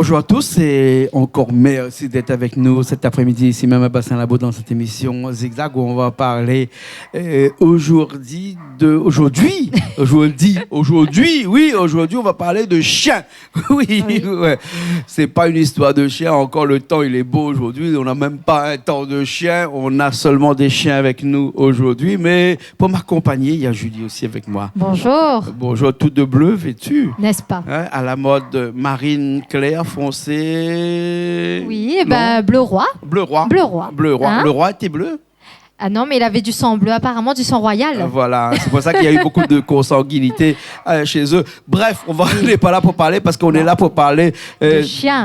Bonjour à tous et encore merci d'être avec nous cet après-midi ici même à Bassin-Labo dans cette émission Zigzag où on va parler aujourd'hui on va parler de chiens. Oui. Ouais. C'est pas une histoire de chien, encore le temps il est beau aujourd'hui, on n'a même pas un temps de chien, on a seulement des chiens avec nous aujourd'hui, mais pour m'accompagner, il y a Julie aussi avec moi. Bonjour. Bonjour, tout de bleu vêtu. N'est-ce pas? Hein, à la mode marine claire, foncé. Oui, bleu roi. Bleu roi. Bleu roi. Bleu roi. Hein? Le roi était bleu. Ah non, mais il avait du sang bleu, apparemment du sang royal. Voilà, c'est pour ça qu'il y a eu beaucoup de consanguinité chez eux. Bref, on n'est pas là pour parler parce qu'on est là pour parler de chiens.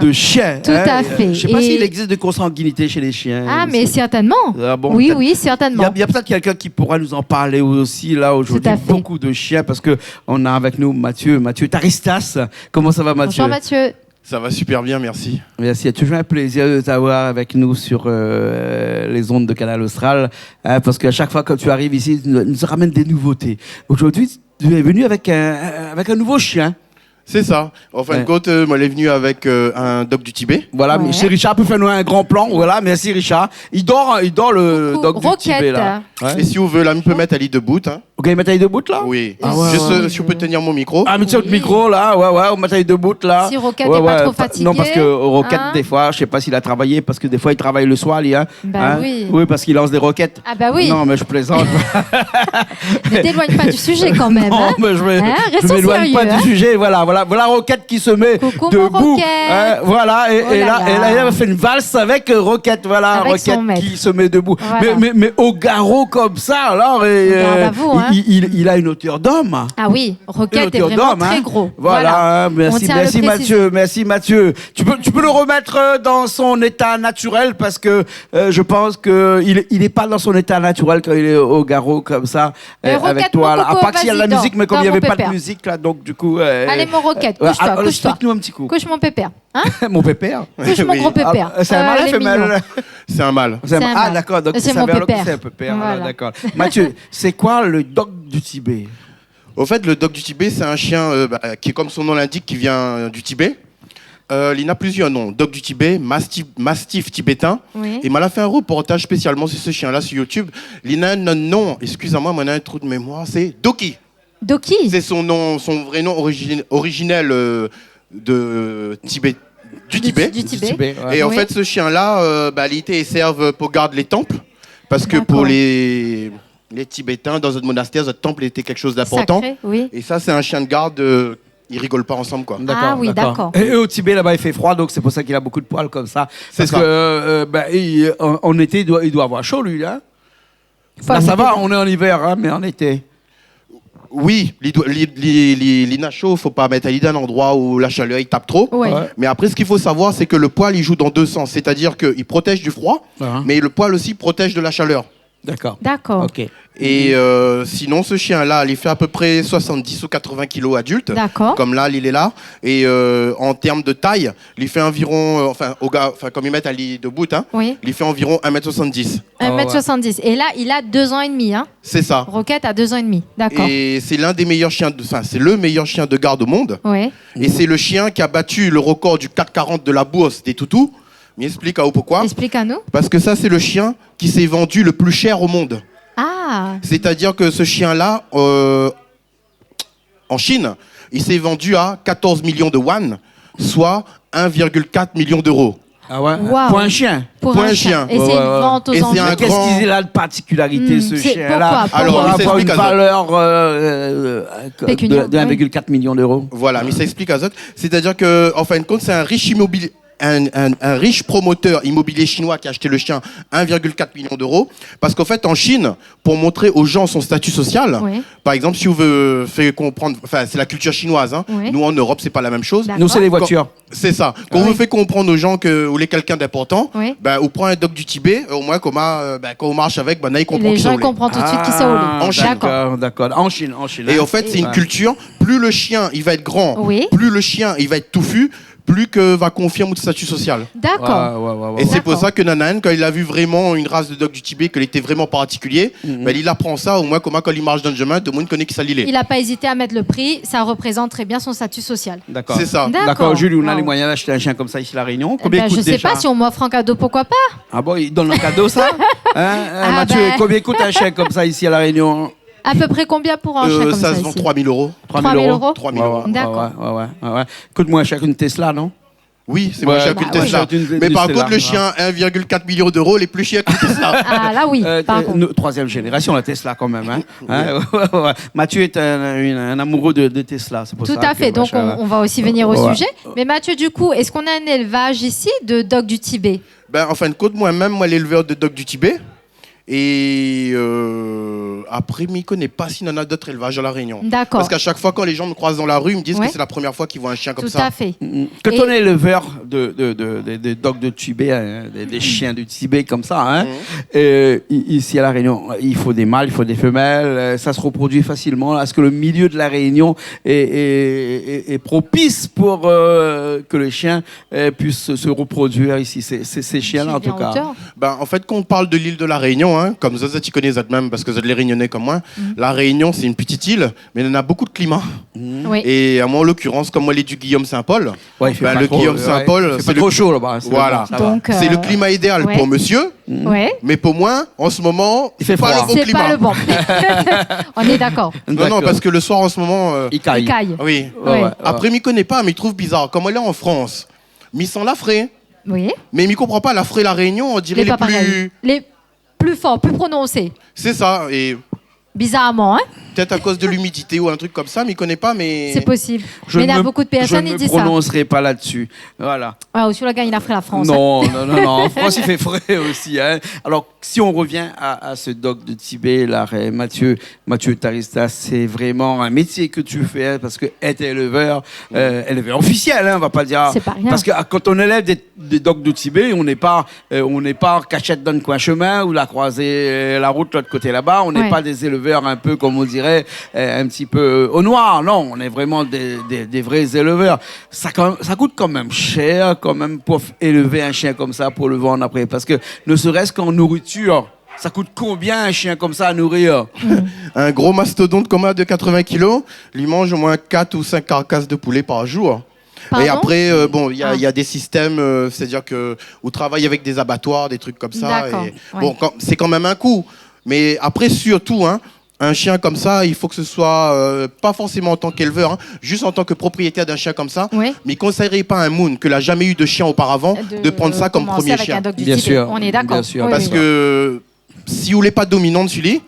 Tout à fait. Je ne sais pas s'il existe de consanguinité chez les chiens. Ah, mais certainement. Ah bon, oui, certainement. Il y a peut-être quelqu'un qui pourra nous en parler aussi là aujourd'hui. Beaucoup de chiens parce qu'on a avec nous Mathieu Taristas. Comment ça va, Mathieu? Bonjour, Mathieu. Ça va super bien, merci. Merci, c'est toujours un plaisir de t'avoir avec nous sur les ondes de Canal Austral, hein, parce qu'à chaque fois que tu arrives ici, tu nous ramènes des nouveautés. Aujourd'hui, tu es venu avec un nouveau chien. C'est ça. En fin de compte, moi, elle est venue avec un dog du Tibet. Voilà, mais chez Richard peut faire nous un grand plan. Voilà, merci Richard. Il dort le dog du Tibet là. Ouais. Et si on veut, là, on peut mettre à lit debout. Hein. Ok, mettre à lit debout là. Oui. Juste si on peut tenir mon micro. Ah, mais le micro là, on met à lit debout là. Si Roquette n'est pas trop fatigué. Non, parce que Roquette des fois, je sais pas s'il a travaillé, parce que des fois il travaille le soir, lui. Hein. Oui. Oui, parce qu'il lance des roquettes. Ah bah oui. Non, mais je plaisante. Ne t'éloigne pas du sujet quand même. Non, mais je m'éloigne pas du sujet. Voilà, Roquette qui se met debout. Voilà, et là, elle a fait une valse avec Roquette. Voilà, avec Roquette qui se met debout. Voilà. Mais au garrot comme ça, alors, il a une hauteur d'homme. Ah oui, Roquette est vraiment très gros. Voilà, merci Mathieu. Tu peux le remettre dans son état naturel parce que je pense qu'il n'est pas dans son état naturel quand il est au garrot comme ça avec toi. À part qu'il y a de la musique, mais comme il n'y avait pas de musique là, donc du coup. Allez mon Roquette, couche-toi. Explique-nous un petit coup. Couche mon pépère. Hein? Mon pépère. Couche mon gros pépère. C'est un mâle, femelle. C'est un mâle. Ah d'accord, donc c'est mon pépère. C'est un pépère. Voilà. D'accord. Mathieu, c'est quoi le dog du Tibet? Au fait, le dog du Tibet, c'est un chien qui, comme son nom l'indique, qui vient du Tibet. Il a plusieurs noms. Dog du Tibet, mastif tibétain. Oui. Et il m'a fait un reportage spécialement sur ce chien-là sur YouTube. Il a un nom, excusez-moi, moi, on a un trou de mémoire, c'est Doki. Doki. C'est son vrai nom originel de Tibet. Du Tibet. Ouais. Et en fait, ce chien-là, il serve pour garder les temples. Parce que pour les Tibétains, dans un monastère, le temple était quelque chose d'important. Sacré, oui. Et ça, c'est un chien de garde. Ils rigolent pas ensemble, quoi. D'accord. Et au Tibet, là-bas, il fait froid, donc c'est pour ça qu'il a beaucoup de poils comme ça. Parce que en été, il doit avoir chaud, lui, là. Là, ça va, on est en hiver, hein, mais en été. Oui, l'ina chaud, faut pas mettre à l'idée un endroit où la chaleur il tape trop. Ouais. Mais après, ce qu'il faut savoir, c'est que le poil il joue dans deux sens. C'est-à-dire qu'il protège du froid, mais le poil aussi protège de la chaleur. D'accord. Ok. Et sinon, ce chien-là, il fait à peu près 70 ou 80 kilos adulte. D'accord. Comme là, il est là. Et en termes de taille, il fait environ, comme ils mettent à lit debout, il fait environ 1m70. 1m70. Et là, il a 2 ans et demi. Hein. C'est ça. Roquette a 2 ans et demi. D'accord. Et c'est l'un des meilleurs chiens, c'est le meilleur chien de garde au monde. Ouais. Et c'est le chien qui a battu le record du 440 de la bourse des toutous. Mais explique à vous pourquoi. Explique à nous. Parce que ça, c'est le chien qui s'est vendu le plus cher au monde. Ah. C'est-à-dire que ce chien-là, en Chine, il s'est vendu à 14 millions de yuan, soit 1,4 million d'euros. Ah ouais. Wow. Pour un chien. Pour un chien. Et c'est une vente aux enchères. Qu'est-ce qu'il a de particularité, ce chien-là? Pourquoi pour avoir une valeur de 1,4 million d'euros. Voilà, mais ça explique à ça. C'est-à-dire qu'en fin de compte, c'est un riche immobilier. Un riche promoteur immobilier chinois qui a acheté le chien 1,4 million d'euros. Parce qu'en fait, en Chine, pour montrer aux gens son statut social, par exemple, si vous veut faire comprendre, c'est la culture chinoise. Nous, en Europe, c'est pas la même chose. Nous, c'est les voitures. C'est ça. Quand vous fait comprendre aux gens que vous êtes quelqu'un d'important, on prend un dog du Tibet, au moins, quand on marche avec, là, il comprend les gens comprennent tout de suite qui c'est en Chine. D'accord. En Chine. Et en fait, c'est une culture. Plus le chien, il va être grand, plus le chien, il va être touffu, plus que va confirmer le statut social. D'accord. Et c'est pour ça que Nanahan, quand il a vu vraiment une race de dog du Tibet, qu'elle était vraiment particulière, il apprend ça, au moins comment quand il marche dans le chemin, tout le monde connaît qui ça l'île. Il n'a pas hésité à mettre le prix, ça représente très bien son statut social. D'accord. C'est ça. D'accord, Julie, on a les moyens d'acheter un chien comme ça ici à La Réunion. Combien Ben, coûte je sais déjà pas, si on m'offre un cadeau, pourquoi pas? Ah bon, il donne un cadeau ça Mathieu, ben. combien coûte un chien comme ça ici à La Réunion? À peu près combien pour un chien comme ça Ça se vend ici? 3 000 euros. 3 000 euros 3 000 euros. D'accord. Ouais. Coûte moins cher qu'une Tesla, non? Oui, c'est moins cher qu'une Tesla. Mais par contre, le chien, 1,4 million d'euros, il est plus cher qu'une Tesla. Ah là oui, par contre. Troisième génération, la Tesla quand même. Ouais. Mathieu est un amoureux de Tesla, c'est pour Tout ça. à fait, donc on va aussi venir au sujet. Mais Mathieu, du coup, est-ce qu'on a un élevage ici de dogs du Tibet? En fin de compte, moi-même, l'éleveur de dogs du Tibet. Et après, je ne connais pas s'il y en a d'autres élevages à La Réunion. D'accord. Parce qu'à chaque fois, quand les gens me croisent dans la rue, ils me disent que c'est la première fois qu'ils voient un chien comme ça. Tout à fait. Quand on est éleveur de dogs de Tibet, des chiens du Tibet comme ça, ici à La Réunion, il faut des mâles, il faut des femelles, ça se reproduit facilement. Est-ce que le milieu de La Réunion est propice pour que les chiens puissent se reproduire ici, ces chiens-là en tout cas? En fait, quand on parle de l'île de La Réunion, comme Zaza, tu connais même parce que vous êtes les Réunionnais comme moi, La Réunion, c'est une petite île, mais il y en a beaucoup de climats. Oui. Et moi, en l'occurrence, comme moi, les du Guillaume-Saint-Paul, le Guillaume-Saint-Paul, c'est trop chaud là-bas. Voilà. C'est le climat idéal pour monsieur, mais pour moi, en ce moment, il fait froid. pas le bon c'est climat. pas le bon. On est d'accord. Non, parce que le soir, en ce moment... il caille. Il caille. Oui. Après, il connaît pas, mais il trouve bizarre. Comme on est en France, mais il sent la frais. Oui. Mais il ne comprend pas la frais La Réunion, on dirait les plus forts, plus prononcés. C'est ça, et bizarrement, hein? Peut-être à cause de l'humidité ou un truc comme ça, mais il ne connaît pas, mais... C'est possible. Mais il y a beaucoup de personnes qui disent ça. Je ne me prononcerai pas là-dessus. Voilà. Ah, sur la gagne, il a fait la France. Non. En France, il fait frais aussi. Hein. Alors, si on revient à ce doc de Tibet, là, Mathieu Tarista, c'est vraiment un métier que tu fais, hein, parce que être éleveur officiel, hein, on va pas le dire. C'est pas rien. Parce que quand on élève des docs de Tibet, on n'est pas cachette dans le coin chemin ou la croisée, la route de l'autre côté là-bas. On n'est pas des éleveurs un peu, comme on dirait, un petit peu au noir. Non, on est vraiment des vrais éleveurs. Ça coûte quand même cher, quand même, pour élever un chien comme ça, pour le vendre après. Parce que ne serait-ce qu'en nourriture, ça coûte combien un chien comme ça à nourrir? Un gros mastodonte comme de 80 kilos, lui mange au moins 4 ou 5 carcasses de poulet par jour. Pardon? Et après, il y a des systèmes, c'est-à-dire qu'on travaille avec des abattoirs, des trucs comme ça. Et, c'est quand même un coût. Mais après, surtout, un chien comme ça, il faut que ce soit pas forcément en tant qu'éleveur, juste en tant que propriétaire d'un chien comme ça. Oui. Mais il ne conseillerait pas à un Moon qui n'a jamais eu de chien auparavant de prendre ça comme premier avec chien. Un dog du Bien Tibet. sûr. On est d'accord. Bien sûr. Parce que si vous n'êtes pas dominant dessus lui,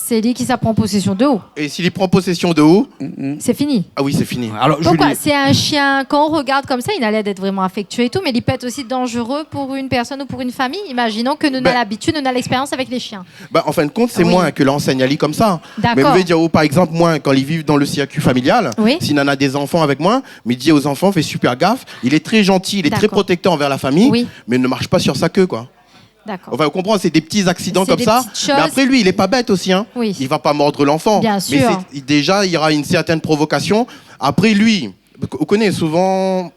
c'est lui qui prend possession de haut. et s'il prend possession de haut, C'est fini. ah oui, c'est fini. Alors, Pourquoi? Julie, C'est un chien, quand on regarde comme ça, il a l'air d'être vraiment affectueux et tout, mais il peut être aussi dangereux pour une personne ou pour une famille. Imaginons que nous avons l'habitude, nous avons l'expérience avec les chiens. En fin de compte, c'est Oui. moi que l'enseigne Ali comme ça. D'accord. Mais vous pouvez dire, par exemple, moi, quand ils vivent dans le circuit familial, Oui. s'il en a des enfants avec moi, mais il dit aux enfants, fais super gaffe, il est très gentil, il est très D'accord. protecteur envers la famille, Oui. mais il ne marche pas sur sa queue, quoi. D'accord. Enfin, vous comprenez, c'est des petits accidents C'est comme des ça. petites Mais choses. après, lui, il est pas bête aussi. Oui. Il va pas mordre l'enfant. Bien Mais sûr. déjà, il y aura une certaine provocation. Après, lui, on connaît souvent,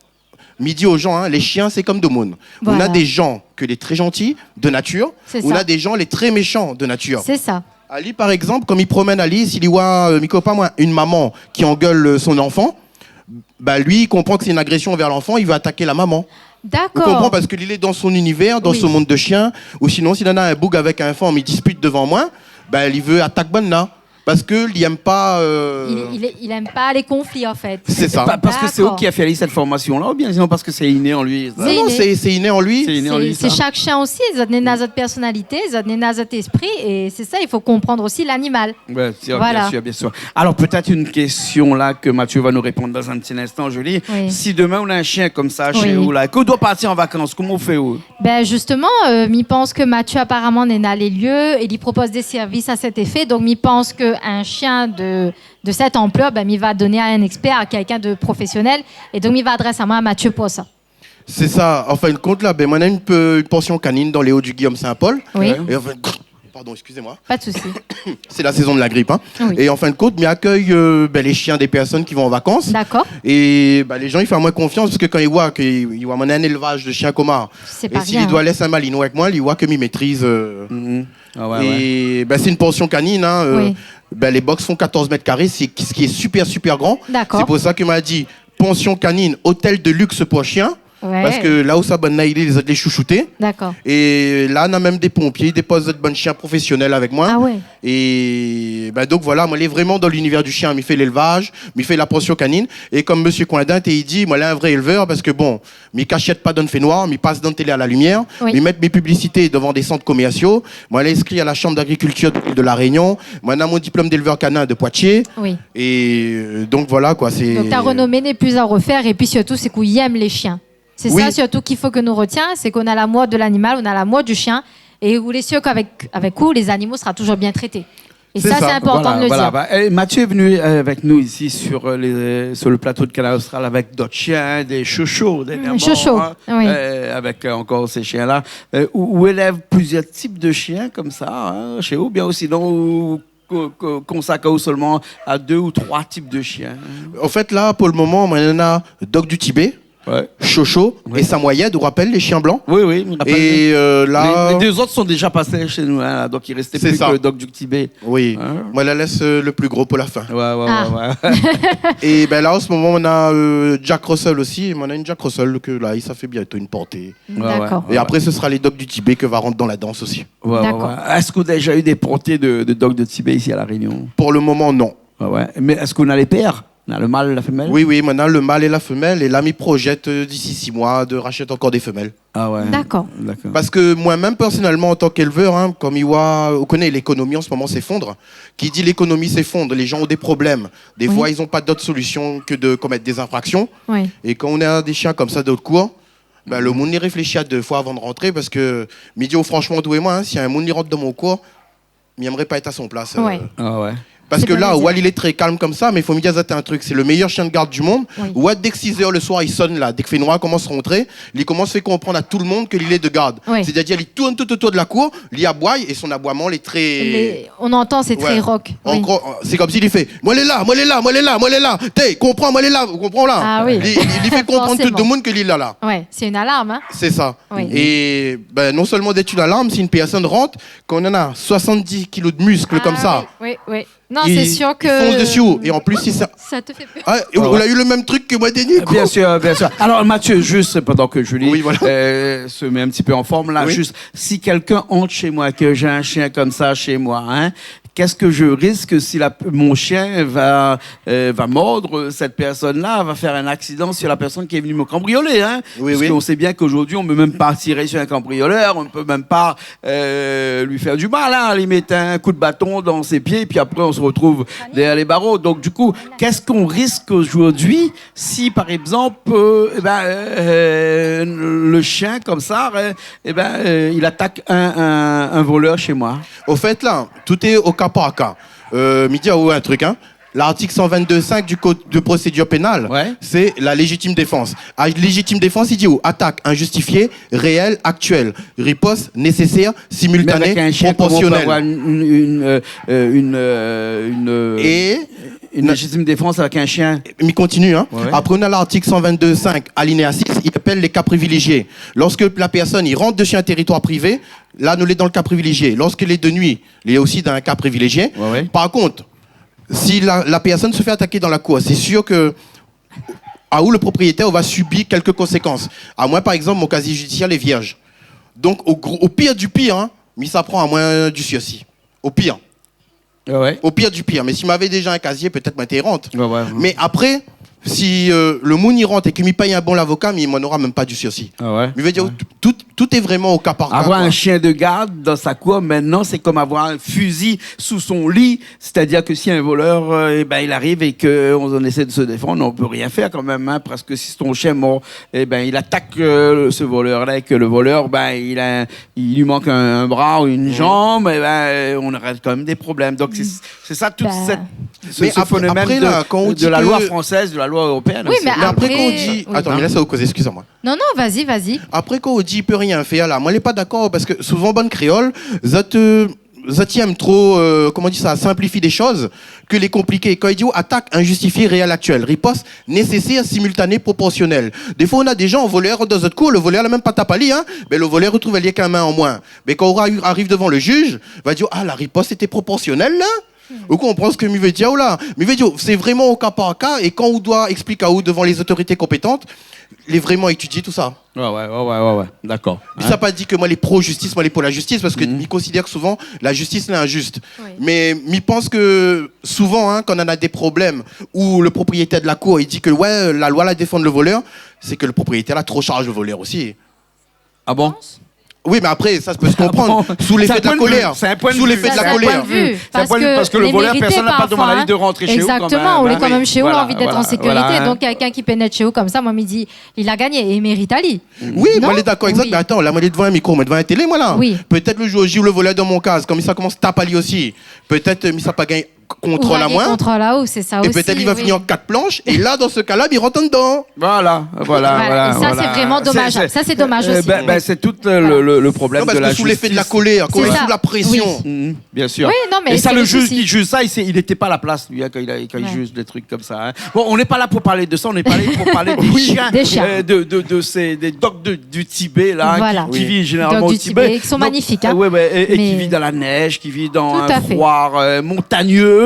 midi aux gens, les chiens, c'est comme Domone. Voilà. On a des gens que les très gentils de nature. C'est On ça. a des gens les très méchants de nature. C'est ça. Ali, par exemple, comme il promène Ali, s'il y voit une maman qui engueule son enfant, lui, il comprend que c'est une agression envers l'enfant, il veut attaquer la maman. Vous comprenez, D'accord. parce qu'il est dans son univers, dans Oui. son monde de chien, ou sinon, s'il en a un boug avec un enfant, mais il dispute devant moi, il veut attaquer bonne là. Parce qu'il n'aime pas... Il aime pas les conflits, en fait. C'est ça. parce que c'est vous D'accord. qui a fait cette formation-là, ou bien sinon parce que c'est inné en lui? Ça? C'est Non, inné. c'est inné en lui. C'est inné en lui, C'est ça. chaque chien aussi, ils ont notre personnalité, ils ont notre esprit, et c'est ça, il faut comprendre aussi l'animal. Ouais, Voilà. bien sûr. Alors, peut-être une question là que Mathieu va nous répondre dans un petit instant, Julie. Oui. Si demain on a un chien comme ça chez Oui. vous, là, qu'on doit partir en vacances, comment on fait? Ben justement, il pense que Mathieu apparemment n'est pas les lieux et il propose des services à cet effet. Donc, il pense qu'un chien de cette ampleur, il va donner à un expert, à quelqu'un de professionnel. Et donc, il va adresser à moi, à Mathieu, pour ça. C'est ça. En fin de compte, là, moi, on a une pension canine dans les Hauts du Guillaume-Saint-Paul. Oui. Et en fait, pardon, excusez-moi. Pas de souci. C'est la saison de la grippe. Hein. Oui. Et en fin de compte, m'accueille les chiens des personnes qui vont en vacances. D'accord. Et les gens, ils font moins confiance parce que quand ils voient mon un élevage de chiens communs, C'est et pas s'il bien. doit laisser un malinois avec moi, ils voient que m'y maîtrise. Ah ouais, ouais. Et c'est une pension canine. Hein, Oui. les box font 14 mètres carrés, ce qui est super, super grand. D'accord. C'est pour ça qu'il m'a dit pension canine, hôtel de luxe pour chiens. Ouais. Parce que là où ça bonne naïle, les autres les chouchouter. D'accord. Et là, on a même des pompiers, des postes de bonnes chiens professionnels avec moi. Ah ouais. Et donc voilà, moi, il est vraiment dans l'univers du chien. Il fait l'élevage, il fait la pension canine. Et comme Monsieur Coindin, il dit, moi, il est un vrai éleveur parce que bon, il cachette pas dans le fait noir, il passe dans la télé à la lumière, Oui. il met mes publicités devant des centres commerciaux. Moi, il est inscrit à la Chambre d'agriculture de la Réunion. Moi, on a mon diplôme d'éleveur canin de Poitiers. Oui. Et donc voilà, quoi. C'est... Donc ta renommée n'est plus à refaire et puis surtout c'est qu'il aime les chiens. C'est Oui. ça surtout qu'il faut que nous retient, c'est qu'on a la mode de l'animal, on a la mode du chien et vous les sûr qu'avec vous les animaux seront toujours bien traités. Et C'est ça, ça. c'est important de le dire. Et Mathieu est venu avec nous ici sur le plateau de Canal Austral avec d'autres chiens, des chochos dernièrement, chochos, oui. avec encore ces chiens-là. Où élève plusieurs types de chiens comme ça, hein, chez vous, bien ou sinon consacre seulement à 2 ou 3 types de chiens. En fait, là, pour le moment, on en a Dog du Tibet, Ouais. Chocho Oui. et Samoyed, vous rappelez les chiens blancs? Oui, oui. je me rappelle. Et là... Les 2 autres sont déjà passés chez nous, hein, donc il restait C'est plus ça. que le Doc du Tibet. Oui, Hein? moi, la laisse le plus gros pour la fin. Ouais. Et là, en ce moment, on a Jack Russell aussi. On a une Jack Russell que là, ça fait bientôt une portée. D'accord. Et après, ce sera les dogs du Tibet que va rentrer dans la danse aussi. D'accord. Est-ce que vous avez déjà eu des portées de Doc de Tibet ici à La Réunion? Pour le moment, non. Ouais. Mais est-ce qu'on a les pairs? On a le mâle et la femelle? Oui, maintenant, le mâle et la femelle. Et là, il projette d'ici 6 mois de racheter encore des femelles. Ah ouais. D'accord. Parce que moi-même, personnellement, en tant qu'éleveur, hein, comme on connaît l'économie en ce moment s'effondre. Qui dit l'économie s'effondre, les gens ont des problèmes. Des Oui. fois, ils n'ont pas d'autre solution que de commettre des infractions. Oui. Et quand on a des chiens comme ça d'autres cours, le monde y réfléchit à 2 fois avant de rentrer parce que, franchement, toi et moi, hein, si un monde y rentre dans mon cours, il n'aimerait pas être à son place. Ouais. Ah ouais. Parce C'est que bien là, de dire. Wall, il est très calme comme ça, mais il faut me dire un truc. C'est le meilleur chien de garde du monde. Oui. Wall, dès que 6 h le soir, il sonne là. Dès que fait noir commence à rentrer, il commence à faire comprendre à tout le monde qu'il est de garde. Oui. C'est-à-dire, il tourne tout autour de la cour, il aboie et son aboiement, il est très. On entend, c'est très Ouais. rock. En Oui. gros, c'est comme s'il fait moi elle est là, moi elle est là, moi elle est là, moi elle est là. T'es, comprends, moi elle est là, vous comprenez là. Ah oui. Il fait comprendre tout Forcément. le monde qu'il est là. Ouais, c'est une alarme. Hein. C'est ça. Oui. Et non seulement d'être une alarme, si une personne rentre, quand on en a 70 kilos de muscles comme ça, Oui. Non, il- c'est sûr que. il fonce dessus. Et en plus, si ça. Ça te fait peur. Ah, et on a eu le même truc que moi dernier. quoi. Bien sûr, bien sûr. Alors Mathieu, juste pendant que Julie Oui, voilà. se met un petit peu en forme là, Oui. juste si quelqu'un entre chez moi, que j'ai un chien comme ça chez moi, hein, qu'est-ce que je risque si mon chien va mordre cette personne-là, va faire un accident sur la personne qui est venue me cambrioler, hein? Oui, Parce oui. qu'on sait bien qu'aujourd'hui on ne peut même pas tirer sur un cambrioleur, on ne peut même pas lui faire du mal, hein, lui mettre un coup de bâton dans ses pieds, puis après on se retrouve derrière les barreaux. Donc du coup, qu'est-ce qu'on risque aujourd'hui si par exemple le chien comme ça, il attaque un voleur chez moi? Au fait, là, tout est au cas par cas. Midi, un truc, hein. L'article 122.5 du Code de procédure pénale, Ouais. c'est la légitime défense. À légitime défense, il dit attaque injustifiée, réelle, actuelle, riposte nécessaire, Mais simultanée, avec un chien, comment on peut avoir proportionnelle. une légitime défense avec un chien? Il continue. Hein. Ouais. Après, on a l'article 122.5, alinéa 6, il appelle les cas privilégiés. Lorsque la personne il rentre de chez un territoire privé, là, nous l'est dans le cas privilégié. Lorsqu'il est de nuit, il est aussi dans un cas privilégié. Ouais. Par contre, si la personne se fait attaquer dans la cour, c'est sûr que où le propriétaire va subir quelques conséquences. À moi, par exemple, mon casier judiciaire est vierge. Donc, au pire du pire, hein, mais ça prend à moins du sursis. Au pire. Ouais. Au pire du pire. Mais s'il m'avait déjà un casier, peut-être m'était rentre. Ouais. Mais après, si le monde y rentre et qu'il m'y paye un bon avocat, mais il m'en aura même pas du sursis. Ah ouais. Mais je veux dire, tout est vraiment au cas par cas. Avoir quoi. un chien de garde dans sa cour, maintenant, c'est comme avoir un fusil sous son lit. C'est-à-dire que si un voleur, il arrive et qu'on essaie de se défendre, on peut rien faire quand même, hein, parce que si ton chien mord, il attaque ce voleur-là et que le voleur, il lui manque un bras ou une jambe, on aurait quand même des problèmes. Donc c'est ça tout ce Mais après- phénomène après, là, quand on de dit la que- loi française, de la loi européenne. Oui, aussi. mais Mais après, quand on Après, dit. oui. Attends, mais laisse ça causer, excusez-moi. Non, vas-y. Après, quand on dit il peut rien faire, là, moi, je n'est pas d'accord parce que souvent, bonne créole, Zati aime trop, comment on dit ça, simplifie des choses que les compliquer. Quand il dit attaque injustifiée, réelle, actuelle, riposte nécessaire, simultanée, proportionnelle. Des fois, on a des gens, un voleur dans notre cours, le voleur n'a même pas tapali, hein, mais le voleur retrouve il y a qu'un main en moins. Mais quand on arrive devant le juge, il va dire, la riposte était proportionnelle, là. Ou qu'on pense que mi veut dire, mi veut dire, c'est vraiment au cas par cas, et quand on doit expliquer à où devant les autorités compétentes, les vraiment étudier tout ça. Ouais. D'accord. Mais ça n'a pas dit que moi, les pro-justice, moi, les pour la justice, parce que ils considèrent que souvent, la justice est injuste. Oui. Mais ils pensent que souvent, quand on en a des problèmes, où le propriétaire de la cour, il dit que la loi la défend le voleur, c'est que le propriétaire là trop charge le voleur aussi. Ah bon? Oui, mais après, ça peut se comprendre. Sous l'effet de la colère. C'est un point de vue. Sous l'effet de la colère. Parce que le voleur, personne n'a pas demandé de rentrer chez vous. Exactement, on est quand même chez vous, on a envie d'être en sécurité. Donc, quelqu'un qui pénètre chez vous comme ça, moi, me dit, il a gagné et il mérite Ali. Oui, moi, je suis d'accord, exact. Mais attends, là, moi, je suis devant un micro, moi, devant un télé, moi, là. Oui. Peut-être le jour où je joue le voleur dans mon cas, comme ça commence à taper Ali aussi. Peut-être, mais ça pas gagné. Contrôle à moins. Contrôle à haut, c'est ça et aussi. Et peut-être il va finir en 4 planches. Et là, dans ce cas-là, il rentre dedans. Voilà. Et ça, c'est vraiment dommage. Ça, c'est dommage aussi. C'est tout le problème de la justice. Sous l'effet de la colère, sous la pression. Oui. Bien sûr. Oui, non, mais et ça, le juge qui juge ça, il n'était pas à la place, lui, quand il juge des trucs comme ça. Bon, on n'est pas là pour parler de ça, on est pas là pour parler des chiens. Des dogs du Tibet, là, qui vivent généralement au Tibet. Qui sont magnifiques. Et qui vivent dans la neige, qui vivent dans un froid montagneux.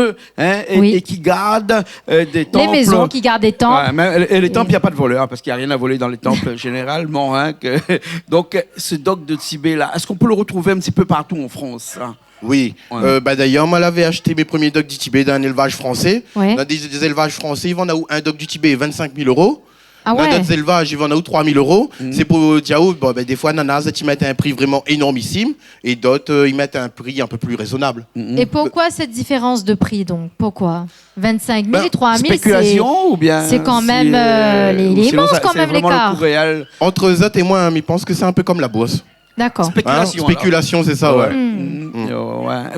Et qui gardent des temples. Les maisons qui gardent des temples. Et les temples, il n'y a pas de voleurs, parce qu'il n'y a rien à voler dans les temples, généralement. Donc, ce dog de Tibet-là, est-ce qu'on peut le retrouver un petit peu partout en France? Oui. D'ailleurs, moi, j'avais acheté mes premiers dogs du Tibet dans un élevage français. Dans des élevages français, ils vendent un dog du Tibet 25 000 €. Dans d'autres élevages, ils vendent à 3 000 €. C'est pour dire, des fois, nanas, ils mettent un prix vraiment énormissime et d'autres, ils mettent un prix un peu plus raisonnable. Et pourquoi cette différence de prix, donc? Pourquoi 25 000 et 3 000, spéculation ou bien c'est quand même les immenses quand même l'écart. Entre Zot et moi, ils pensent que c'est un peu comme la bourse. D'accord. Spéculation, c'est ça, ouais.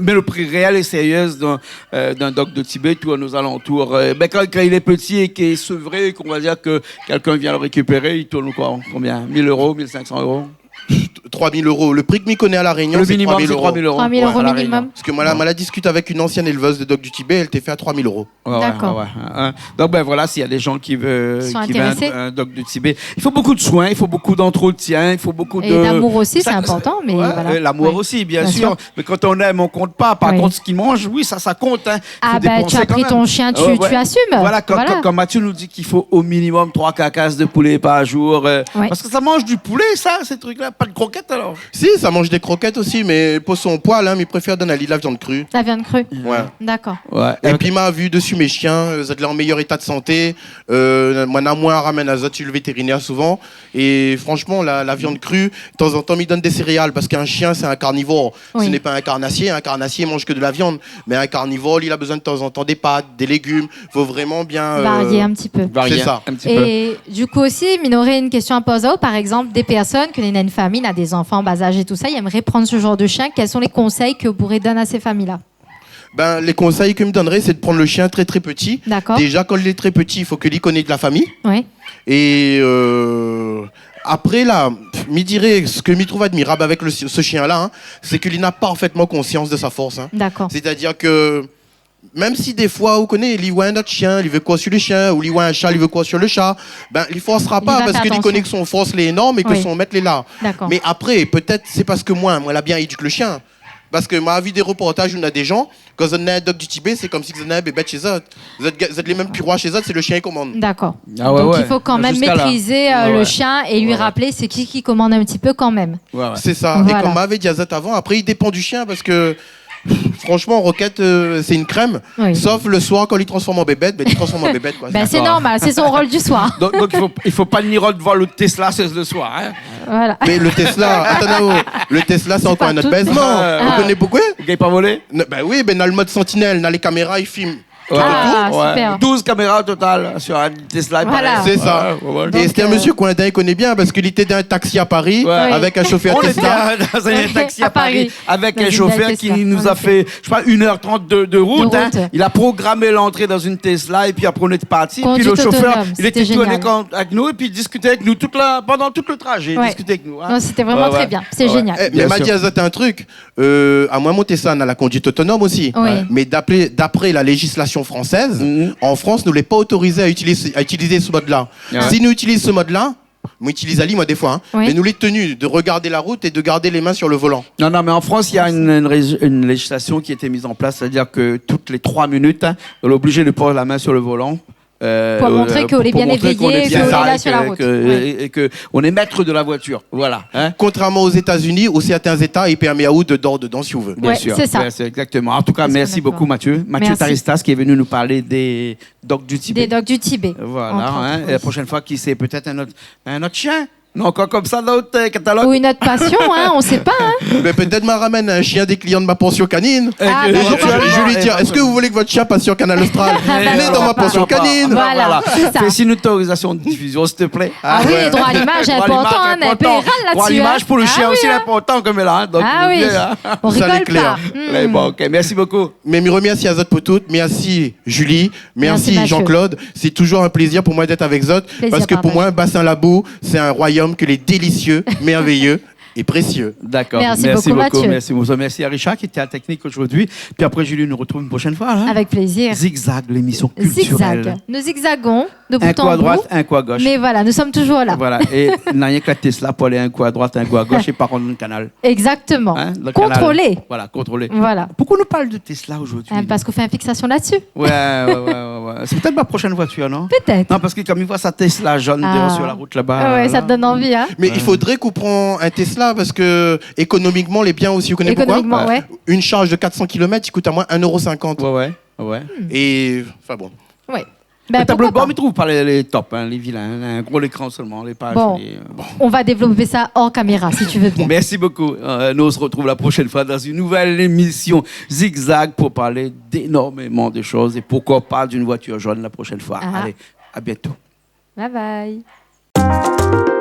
Mais le prix réel est sérieux d'un dog de Tibet ou à nos alentours. Quand il est petit et qu'il est sevré, qu'on va dire que quelqu'un vient le récupérer, il tourne combien 1 000 €, 1 500 €? 3 000 €. Le prix que m'y connaît à La Réunion, c'est 3 000 €. 3 000 € minimum. Parce que moi, là, discute avec une ancienne éleveuse de dog du Tibet, elle t'est fait à 3 000 €. D'accord. Donc, voilà, s'il y a des gens qui veulent un dog du Tibet, il faut beaucoup de soins, il faut beaucoup d'entretien, il faut beaucoup et d'amour aussi, c'est important. Mais voilà. L'amour aussi, bien sûr. Mais quand on aime, on compte pas. Par contre, ce qui mange, oui, ça compte. Tu as pris ton chien, tu assumes. Voilà, comme Mathieu nous dit qu'il faut au minimum 3 carcasses de poulet par jour. Parce que ça mange du poulet, ça, ces trucs-là. Pas de croquettes, alors? Si, ça mange des croquettes aussi, mais pour son poil, mais il préfère donner la viande crue. La viande crue? Ouais. D'accord. Et puis, m'a vu dessus mes chiens, ils sont en meilleur état de santé. Moi, ramène à le vétérinaire souvent. Et franchement, la viande crue, de temps en temps, il donne des céréales parce qu'un chien, c'est un carnivore. Ce n'est pas un carnassier. Un carnassier mange que de la viande. Mais un carnivore, il a besoin de temps en temps des pâtes, des légumes. Il faut vraiment bien varier un petit peu. C'est ça. Et du coup aussi, Minoré, une question à poser. Par exemple, des personnes qui ont une famille, a des enfants en bas âge et tout ça, ils aimeraient prendre ce genre de chien. Quels sont les conseils que vous pourrez donner à ces familles-là? Les conseils que je me donnerais, c'est de prendre le chien très très petit. D'accord. Déjà, quand il est très petit, il faut qu'il connaisse de la famille. Oui. Et après, là, je dirais, ce que je trouve admirable avec ce chien-là, c'est qu'il n'a pas parfaitement conscience de sa force. D'accord. C'est-à-dire que même si des fois, vous connaissez, il voit un autre chien, il veut quoi sur le chien, ou il voit un chat, il veut quoi sur le chat, il ne forcera pas parce qu'il connaît que son force est énorme et que son maître est là. D'accord. Mais après, peut-être, c'est parce que moi, elle a bien éduqué le chien. Parce que moi, vu des reportages où on a des gens, quand on a un dog du Tibet, c'est comme si on a un bébé chez eux. Vous êtes les mêmes plus rois chez eux, c'est le chien qui commande. D'accord. Donc il faut quand même maîtriser le chien et lui rappeler c'est qui commande un petit peu quand même. C'est ça. Voilà. Et comme m'avait dit Azat avant, après il dépend du chien parce que franchement, Roquette, c'est une crème. Sauf le soir, quand il transforme en bébête, il transforme en bébête. C'est normal, c'est son rôle du soir. Donc il faut pas nier devant le Tesla, c'est le soir. Voilà. Mais le Tesla, le Tesla, c'est encore un autre baisement. Vous connaissez pourquoi? Il n'est pas volé? Oui, dans le mode sentinelle, dans les caméras, il filme. Ah, super. 12 caméras au total sur un Tesla. Voilà. C'est ça. Et c'était un monsieur qu'on connaît bien parce qu'il était dans un taxi à Paris avec un chauffeur On Tesla. était dans un taxi à À Paris. Paris avec Dans un une chauffeur belle qui Tesla, nous en a fait, je sais pas, 1h30 de route. De route. Il a programmé l'entrée dans une Tesla et puis après on est parti. Et puis Conduite le chauffeur, autonome, il était c'était tout génial. avec nous et puis il discutait avec nous pendant tout le trajet. Il Ouais. discutait avec nous. Hein. Non, c'était vraiment très bien. C'est génial. Mais Bien m'a sûr. dit Azot un truc. À moi monter ça, on a la conduite autonome aussi. Oui. Mais d'après la législation française, en France, nous n'est pas autorisé à utiliser ce mode-là. Ouais. Si nous utilisons ce mode-là, moi utilise Ali moi des fois, hein, Oui. mais nous les tenus de regarder la route et de garder les mains sur le volant. Non, mais en France, il y a une législation qui a été mise en place, c'est-à-dire que toutes les 3 minutes, on est obligé de poser la main sur le volant. Pour montrer qu'on est bien montrer qu'on éveillé, est bien qu'on est là là, sur la route. et qu'on est maître de la voiture. Voilà. Hein. Contrairement aux États-Unis, où certains États, il permet à vous de dehors dedans si vous voulez. Bien Ouais, sûr. c'est ça. Ouais, c'est exactement. En tout cas, C'est ce merci qu'on a beaucoup, fait. Mathieu. Mathieu Merci. Taristas qui est venu nous parler des dogs du Tibet. Des dogs du Tibet. Voilà. entre autres, Hein. oui. Et la prochaine fois, qui sait, peut-être un autre chien. Non, encore comme ça, dans notre catalogue. Ou une autre passion, hein, on sait pas. Hein. Mais peut-être m'a ramène un chien des clients de ma pension canine. Ah, Et bah, je pourquoi pas. lui dis, est-ce que vous voulez que votre chat passe sur Canal Austral Venez dans ma pension canine. Voilà, c'est ça. Fais-y une autorisation de diffusion, s'il te plaît. Ah oui, le droit à l'image est Droit à important, hein, l'image, on est péral là-dessus. Droit à l'image pour le hein. chien Ah aussi, oui, il est hein. important comme là. Hein. Donc, Ah oui, bien, hein. on Ça, rigole les clairs. pas. Mais bon, ok, merci beaucoup. Mais me remercie à Zot pour tout, merci Julie, Merci, merci Mathieu. Jean-Claude. C'est toujours un plaisir pour moi d'être avec Zot, parce que pour partagé. moi, Bassin Labou, c'est un royaume que les délicieux, merveilleux et précieux. D'accord. Merci beaucoup, Mathieu. Merci à Richard qui était à la technique aujourd'hui. Puis après, Julie nous retrouve une prochaine fois. Hein. Avec plaisir. Zigzag, l'émission culturelle. Zigzag. Nous zigzagons de Un bout coup en à droite, bout. un coup à gauche. Mais voilà, nous sommes toujours là. Voilà. Et il n'y a rien que la Tesla pour aller un coup à droite, un coup à gauche et par contre le canal. Exactement. Hein, le Contrôlé. canal. Voilà, contrôlé. Voilà. Pourquoi on nous parle de Tesla aujourd'hui? Parce qu'on fait une fixation là-dessus. Ouais. C'est peut-être ma prochaine voiture, non? Peut-être. Non, parce que comme il voit sa Tesla jaune Ah. sur la route là-bas. Ah ouais, ça te donne envie, hein. Mais il faudrait qu'on prenne un Tesla, parce que économiquement, les biens aussi, vous connaissez pourquoi Économiquement, ouais. Une charge de 400 km, il coûte à moins 1,50 €. Ouais. Et, enfin bon. Ouais. Le Ben, tableau pourquoi de bord, pas. mais il trouve pas les tops, hein, les vilains. Un gros écran seulement, les pages. Bon. On va développer ça hors caméra, si tu veux bien. Merci beaucoup. Nous, on se retrouve la prochaine fois dans une nouvelle émission Zigzag pour parler d'énormément de choses et pourquoi pas d'une voiture jaune la prochaine fois. Ah. Allez, à bientôt. Bye bye.